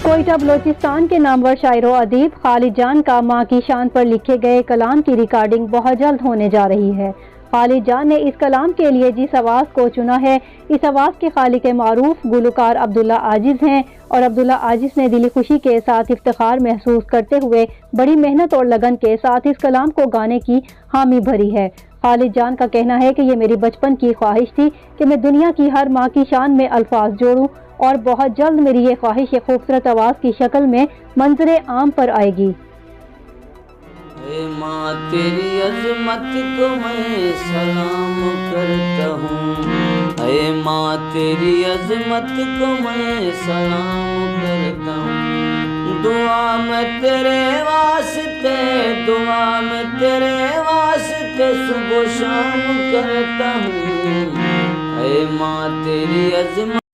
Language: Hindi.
कोयटा बलोचिस्तान के नामवर शायरो अदीब खालिद जान का माँ की शान पर लिखे गए कलाम की रिकॉर्डिंग बहुत जल्द होने जा रही है। खालिद जान ने इस कलाम के लिए जिस आवाज़ को चुना है, इस आवाज़ के खालिक मारूफ गुलकार अब्दुल्ला आजिज हैं और अब्दुल्ला आजिज ने दिली खुशी के साथ इफ्तिखार महसूस करते हुए बड़ी मेहनत और लगन के साथ इस कलाम को गाने की हामी भरी है। खालिद जान का कहना है कि ये मेरी बचपन की ख्वाहिश थी कि मैं दुनिया की हर माँ की शान में अल्फाज जोड़ूं और बहुत जल्द मेरी ये ख्वाहिश एक खूबसूरत आवाज़ की शक्ल में मंजरे आम पर आएगी। माँ तेरी अजमत को मैं सलाम करता हूँ, माँ तेरी अजमत को मैं सलाम करता हूँ। दुआ में तेरे वास्ते, दुआ में तेरे वास्ते सुबह शाम करता हूँ। माँ तेरी अजमत